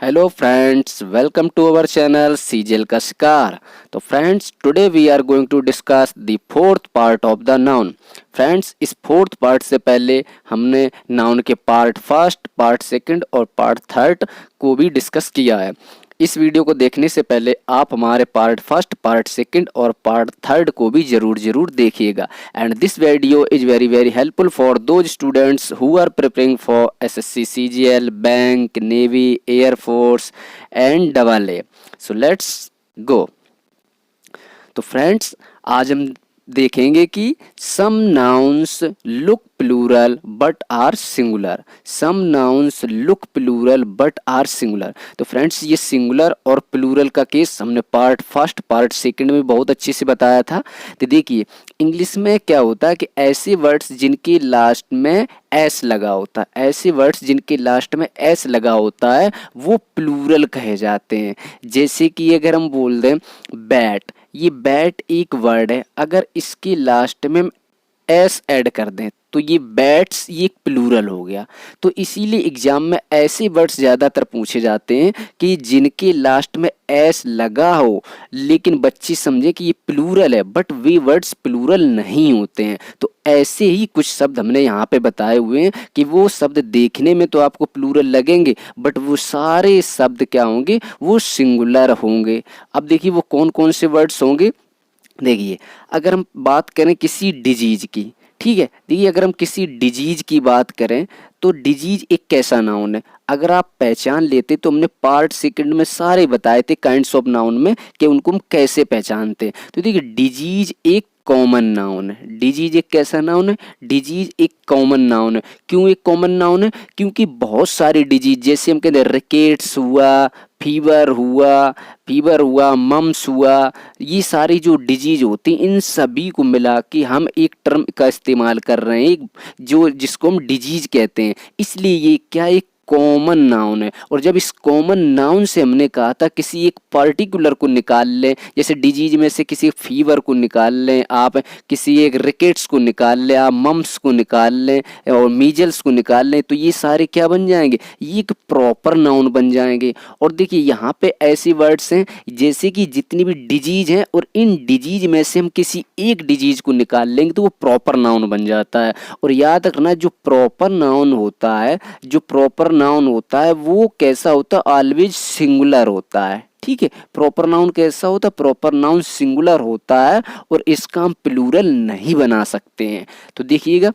Hello friends, welcome to our channel CGL का शिकार। तो friends today we are going to discuss the fourth part of the noun. Friends इस fourth part से पहले हमने noun के पार्ट फर्स्ट, पार्ट सेकंड और part third को भी डिस्कस किया है। इस वीडियो को देखने से पहले आप हमारे पार्ट फर्स्ट, पार्ट सेकंड और पार्ट थर्ड को भी जरूर देखिएगा। And this video is very helpful for those students who are preparing for SSC, CGL, bank, navy, air force and double A. So let's go. तो फ्रेंड्स आज हम देखेंगे कि some nouns look plural but are singular. Some nouns look plural but are singular. तो friends ये singular और plural का case हमने पार्ट फर्स्ट, पार्ट सेकंड में बहुत अच्छे से बताया था। तो देखिए इंग्लिश में क्या होता है कि ऐसे वर्ड्स जिनके लास्ट में एस लगा होता है, ऐसे वर्ड्स जिनके लास्ट में एस लगा होता है वो प्लूरल कहे जाते हैं। जैसे कि अगर हम बोल दें बैट, ये बैट एक वर्ड है, अगर इसके लास्ट में एस ऐड कर दें तो ये बैट्स, ये एक प्लूरल हो गया। तो इसीलिए एग्जाम में ऐसे वर्ड्स ज़्यादातर पूछे जाते हैं कि जिनके लास्ट में एस लगा हो लेकिन बच्चे समझे कि ये प्लूरल है, बट वे वर्ड्स प्लूरल नहीं होते हैं। तो ऐसे ही कुछ शब्द हमने यहाँ पे बताए हुए हैं कि वो शब्द देखने में तो आपको प्लूरल लगेंगे बट वो सारे शब्द क्या होंगे, वो सिंगुलर होंगे। अब देखिए वो कौन कौन से वर्ड्स होंगे। देखिए अगर हम बात करें किसी डिजीज की, ठीक है, देखिए अगर हम किसी डिजीज की बात करें तो डिजीज एक कैसा नाउन है, अगर आप पहचान लेते तो हमने पार्ट सेकंड में सारे बताए थे काइंड्स ऑफ नाउन में कि उनको हम कैसे पहचानते हैं। तो देखिए डिजीज एक कॉमन नाउन है। डिजीज एक कैसा नाउन है, डिजीज एक कॉमन नाउन है। क्यों एक कॉमन नाउन है, क्योंकि बहुत सारी डिजीज जैसे हम कहते हैं रिकेट्स हुआ, फीवर हुआ, मम्स हुआ, ये सारी जो डिजीज होती हैं इन सभी को मिला के हम एक टर्म का इस्तेमाल कर रहे हैं जो जिसको हम डिजीज कहते हैं। इसलिए ये क्या एक कॉमन नाउन है। और जब इस कॉमन नाउन से हमने कहा था किसी एक पर्टिकुलर को निकाल लें, जैसे डिजीज में से किसी फीवर को निकाल लें आप, किसी एक रिकेट्स को निकाल लें आप, मम्स को निकाल लें और मीजल्स को निकाल लें, तो ये सारे क्या बन जाएंगे, ये एक प्रॉपर नाउन बन जाएंगे। और देखिए यहाँ पे ऐसे वर्ड्स हैं जैसे कि जितनी भी डिजीज हैं और इन डिजीज में से हम किसी एक डिजीज को निकाल लेंगे तो वो प्रॉपर नाउन बन जाता है। और याद रखना जो प्रॉपर नाउन होता है, जो प्रॉपर नाउन होता है वो कैसा होता है, ऑलवेज सिंगुलर होता है। ठीक है, प्रॉपर नाउन कैसा होता है, प्रॉपर नाउन सिंगुलर होता है और इसका हम प्लूरल नहीं बना सकते हैं। तो देखिएगा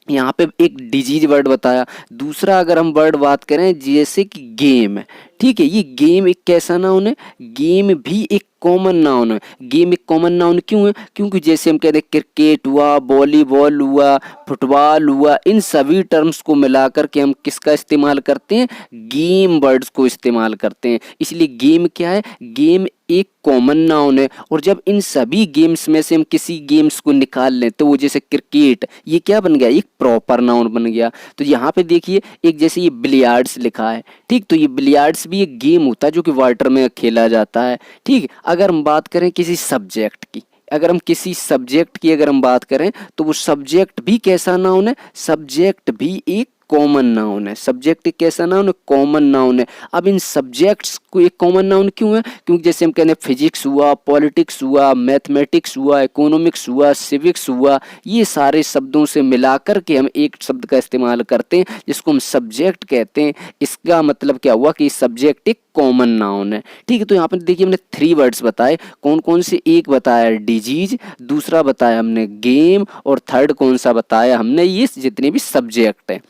यहाँ पे एक डिजीज वर्ड बताया। दूसरा अगर हम वर्ड बात करें जैसे कि गेम है, ठीक है, ये गेम एक कैसा नाउन है, गेम भी एक कॉमन नाउन है। गेम एक कॉमन नाउन क्यों है, क्योंकि जैसे हम कहते हैं क्रिकेट हुआ, वॉलीबॉल हुआ, फुटबॉल हुआ, इन सभी टर्म्स को मिलाकर के हम किसका इस्तेमाल करते हैं, गेम वर्ड्स को इस्तेमाल करते हैं। इसलिए गेम क्या है, गेम एक कॉमन नाउन है। और जब इन सभी गेम्स में से हम किसी गेम्स को निकाल लें तो वो जैसे क्रिकेट, ये क्या बन गया, एक प्रॉपर नाउन बन गया। तो यहाँ पे देखिए एक जैसे ये बिलियार्ड्स लिखा है, ठीक, तो ये बिलियार्ड्स भी एक गेम होता है जो कि वाटर में खेला जाता है। ठीक, अगर हम बात करें किसी सब्जेक्ट की, अगर हम किसी सब्जेक्ट की अगर हम बात करें तो वो सब्जेक्ट भी कैसा नाउन है, सब्जेक्ट भी एक कॉमन नाउन है। सब्जेक्ट एक कैसा नाउन है, कॉमन नाउन है। अब इन सब्जेक्ट्स को एक कॉमन नाउन क्यों है, क्योंकि जैसे हम कहते हैं फिजिक्स हुआ, पॉलिटिक्स हुआ, मैथमेटिक्स हुआ, इकोनॉमिक्स हुआ, सिविक्स हुआ, ये सारे शब्दों से मिलाकर के हम एक शब्द का इस्तेमाल करते हैं जिसको हम सब्जेक्ट कहते हैं। इसका मतलब क्या हुआ कि सब्जेक्ट एक कॉमन नाउन है। ठीक है, तो यहाँ पर देखिए हमने 3 वर्ड्स बताए, कौन कौन से, एक बताया डिजीज, दूसरा बताया हमने गेम और थर्ड कौन सा बताया हमने, ये जितने भी सब्जेक्ट है।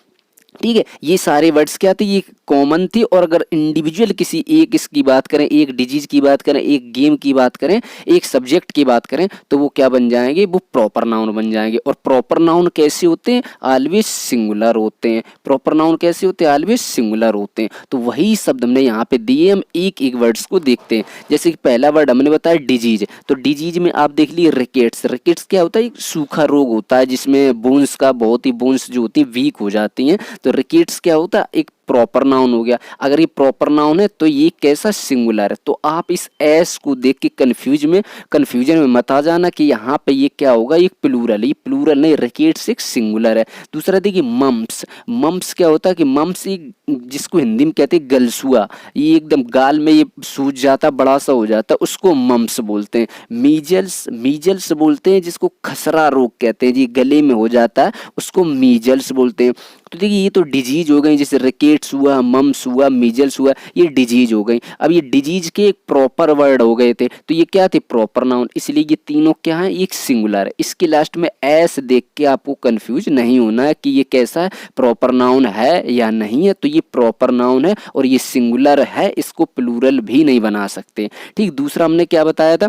ठीक है, ये सारे वर्ड्स क्या थे, ये कॉमन थी। और अगर इंडिविजुअल किसी एक इसकी बात करें, एक डिजीज की बात करें, एक गेम की बात करें, एक सब्जेक्ट की बात करें तो वो क्या बन जाएंगे, वो प्रॉपर नाउन बन जाएंगे। और प्रॉपर नाउन कैसे होते हैं, ऑलवेज सिंगुलर होते हैं। प्रॉपर नाउन कैसे होते हैं, ऑलवेज सिंगुलर होते हैं। तो वही शब्द हमने यहाँ पे दिए, हम एक एक वर्ड्स को देखते हैं। जैसे कि पहला वर्ड हमने बताया डिजीज, तो डिजीज में आप देख लिए रिकेट्स। रिकेट्स क्या होता है, एक सूखा रोग होता है जिसमें बोन्स का बहुत ही बोन्स जो होती है वीक हो जाती हैं। तो रिकेट्स क्या होता है, एक प्रॉपर नाउन हो गया। अगर ये प्रॉपर नाउन है तो ये कैसा सिंगुलर है। तो आप इस एस को देख के कन्फ्यूजन में मत आ जाना कि यहाँ पे ये क्या होगा, ये प्लूरल है। ये प्लूरल नहीं, रैकेट्स एक सिंगुलर है। दूसरा देखिए मम्प्स। मम्प्स क्या होता है कि मम्प्स एक जिसको हिंदी में कहते हैं गलसुआ, ये एकदम गाल में ये सूज जाता, बड़ा सा हो जाता, उसको मम्प्स बोलते हैं। मीजल्स, मीजल्स बोलते हैं जिसको खसरा रोग कहते हैं, जी गले में हो जाता है, उसको मीजल्स बोलते हैं। तो देखिए ये तो डिजीज हो गई, जैसे रिकेट्स हुआ, मम्स हुआ, मीजल्स हुआ, ये डिजीज हो गई। अब ये डिजीज के एक प्रॉपर वर्ड हो गए थे, तो ये क्या थे, प्रॉपर नाउन, इसलिए ये तीनों क्या है, एक सिंगुलर है। इसके लास्ट में एस देख के आपको कंफ्यूज नहीं होना है कि ये कैसा है, प्रॉपर नाउन है या नहीं है। तो ये प्रॉपर नाउन है और ये सिंगुलर है, इसको प्लूरल भी नहीं बना सकते। ठीक, दूसरा हमने क्या बताया था,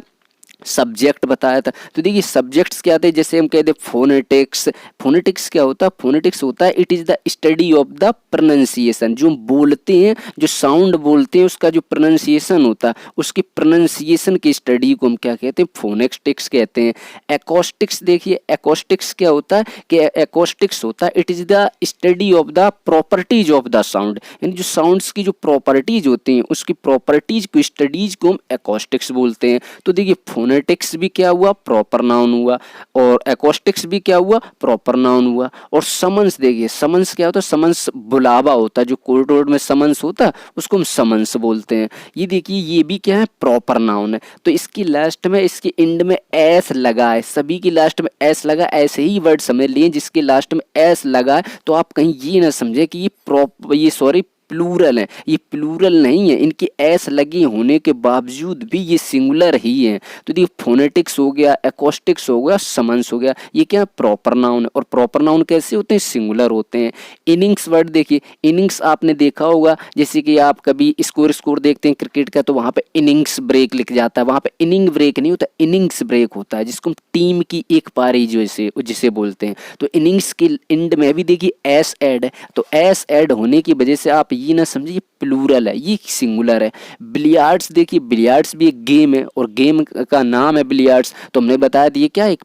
सब्जेक्ट बताया था। तो देखिए सब्जेक्ट्स क्या थे, जैसे हम कहते हैं फोनेटिक्स। फोनेटिक्स क्या होता है, फोनेटिक्स होता है it is the study of the pronunciation. जो हम बोलते हैं, जो साउंड बोलते हैं, उसका जो प्रोनाउंसिएशन होता है, उसकी प्रोनाउंसिएशन की स्टडी को हम क्या कहते हैं, फोनेटिक्स कहते हैं। एकॉस्टिक्स, देखिए एकॉस्टिक्स क्या होता है कि एकॉस्टिक्स होता है it is the study of the properties of the sound, यानी जो साउंड्स की जो प्रॉपर्टीज होती हैं, उसकी प्रॉपर्टीज को, स्टडीज को हम एकॉस्टिक्स बोलते हैं। तो देखिए फोनेटिक्स भी क्या हुआ, प्रॉपर नाउन हुआ, और एकॉस्टिक्स भी क्या हुआ, प्रॉपर नाउन हुआ। और समन्स, देखिए समन्स क्या होता है, समन्स बुलावा होता है, जो कोर्ट वोर्ट में समन्स होता है उसको हम समन्स बोलते हैं। ये देखिए ये भी क्या है, प्रॉपर नाउन है। तो इसकी लास्ट में, इसके एंड में एस लगा है, सभी की लास्ट में एस लगा, ऐसे ही वर्ड समझ लिए जिसके लास्ट में एस लगा है। तो आप कहीं ये ना समझे कि ये प्लूरल है, ये प्लूरल नहीं है, इनकी एस लगी होने के बावजूद भी ये सिंगुलर ही है। तो देखिए फोनेटिक्स हो गया, एकॉस्टिक्स हो गया, समन्स हो गया, ये क्या प्रॉपर नाउन है। और प्रॉपर नाउन कैसे होते हैं, सिंगुलर होते हैं। इनिंग्स वर्ड देखिए, इनिंग्स आपने देखा होगा, जैसे कि आप कभी स्कोर देखते हैं क्रिकेट का, तो वहाँ पे इनिंग्स ब्रेक लिख जाता है, वहाँ पे इनिंग ब्रेक नहीं होता, इनिंग्स ब्रेक होता है, जिसको हम टीम की एक पारी जिसे बोलते हैं। तो इनिंग्स के एंड में भी देखिए एस ऐड है, तो एस ऐड होने की वजह से आप ये ना समझिए ये प्लूरल है, ये सिंगुलर है। बिलियार्ड्स, देखिए बिलियार्ड्स भी एक गेम है और गेम का नाम है बिलियार्ड्स। तो हमने बताया था ये क्या है, एक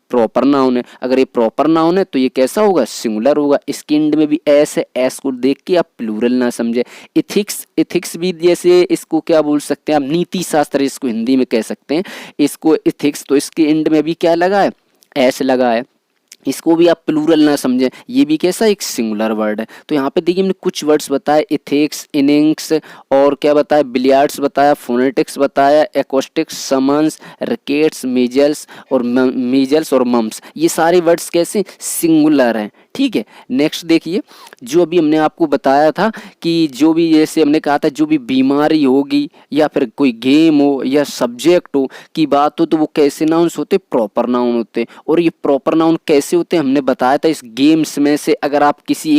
प्रॉपर नाउन है। अगर ये प्रॉपर नाउन है तो ये कैसा होगा, सिंगुलर होगा। इसके एंड में भी एस है, एस को देख के आप प्लूरल ना समझे। इथिक्स, इथिक्स भी जैसे इसको क्या बोल सकते हैं आप, नीति शास्त्र इसको हिंदी में कह सकते हैं, इसको इथिक्स। तो इसके एंड में भी क्या लगा है, एस लगा है, इसको भी आप प्लूरल ना समझें, ये भी कैसा एक सिंगुलर वर्ड है। तो यहाँ पे देखिए हमने कुछ वर्ड्स बताए, इथिक्स, इनिंग्स, और क्या बताया, बिलियार्ड्स बताया, फोनेटिक्स बताया, एकॉस्टिक्स, समन्स, रैकेट्स, मीजल्स और मम्स, ये सारे वर्ड्स कैसे सिंगुलर हैं। ठीक है, नेक्स्ट देखिए, जो अभी हमने आपको बताया था कि जो भी, जैसे हमने कहा था, जो भी बीमारी होगी या फिर कोई गेम हो या सब्जेक्ट हो की बात हो, तो वो कैसे नाउन्स होते, प्रॉपर नाउन होते। और ये प्रॉपर नाउन कैसे होते हैं हमने बताया था। इस गेम्स में से अगर आप किसी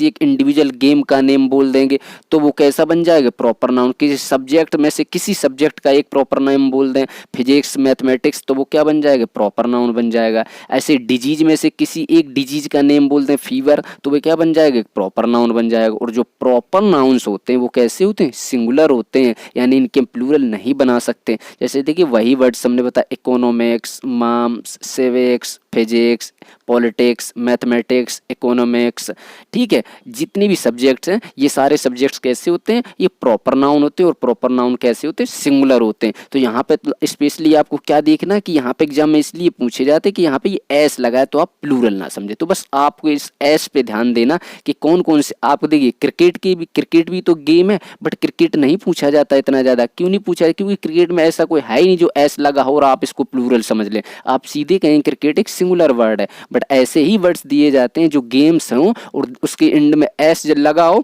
एक इंडिविजुअल गेम का नेम बोल देंगे तो वो कैसा बन जाएगा, प्रॉपर नाउन। किसी सब्जेक्ट में से किसी सब्जेक्ट का एक प्रॉपर नेम बोल दें, फिजिक्स, मैथमेटिक्स, तो वो क्या बन जाएगा, प्रॉपर नाउन बन जाएगा। ऐसे डिजीज में से किसी एक डिजीज का नेम बोल दें, फीवर, तो वो क्या बन जाएगा, प्रॉपर नाउन बन जाएगा। और जो प्रॉपर नाउन्स होते हैं वो कैसे होते हैं, सिंगुलर होते हैं, यानी इनके प्लूरल नहीं बना सकते। जैसे देखिए वही वर्ड्स हमने बताया, economics, mums, civics, physics, politics, mathematics, economics. ठीक है, जितने भी सब्जेक्ट्स हैं ये सारे सब्जेक्ट्स कैसे होते हैं, ये प्रॉपर नाउन होते हैं। और प्रॉपर नाउन कैसे होते हैं, सिंगुलर होते हैं। तो यहाँ पे स्पेशली आपको क्या देखना है कि यहाँ पे एग्जाम में इसलिए पूछे जाते हैं कि यहाँ पे ये एस लगा है, तो आप प्लूरल ना समझे। तो बस आपको इस एस पे ध्यान देना कि कौन कौन से, आप देखिए क्रिकेट भी तो गेम है, बट क्रिकेट नहीं पूछा जाता इतना ज़्यादा। क्यों नहीं पूछा, क्योंकि क्रिकेट में ऐसा कोई है ही नहीं जो एस लगा हो और आप इसको प्लूरल समझ लें। आप सीधे कहें क्रिकेट एक सिंगुलर वर्ड है, बट ऐसे ही वर्ड्स दिए जाते हैं जो गेम्स हों और उसके एंड में एस लगा हो,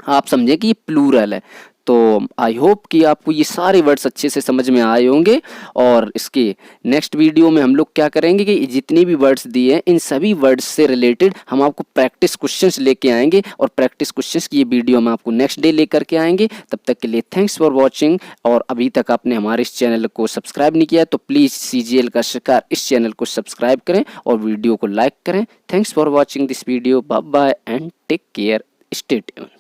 आप समझे कि ये प्लूरल है। तो आई होप कि आपको ये सारे वर्ड्स अच्छे से समझ में आए होंगे। और इसके नेक्स्ट वीडियो में हम लोग क्या करेंगे कि जितने भी वर्ड्स दिए हैं इन सभी वर्ड्स से रिलेटेड हम आपको प्रैक्टिस क्वेश्चंस लेके आएंगे, और प्रैक्टिस क्वेश्चंस की ये वीडियो हम आपको नेक्स्ट डे लेकर के आएंगे। तब तक के लिए थैंक्स फॉर वॉचिंग। और अभी तक आपने हमारे इस चैनल को सब्सक्राइब नहीं किया तो प्लीज़ CGL का शिकार इस चैनल को सब्सक्राइब करें और वीडियो को लाइक करें। Thanks for watching this video, bye bye and take care, stay tuned.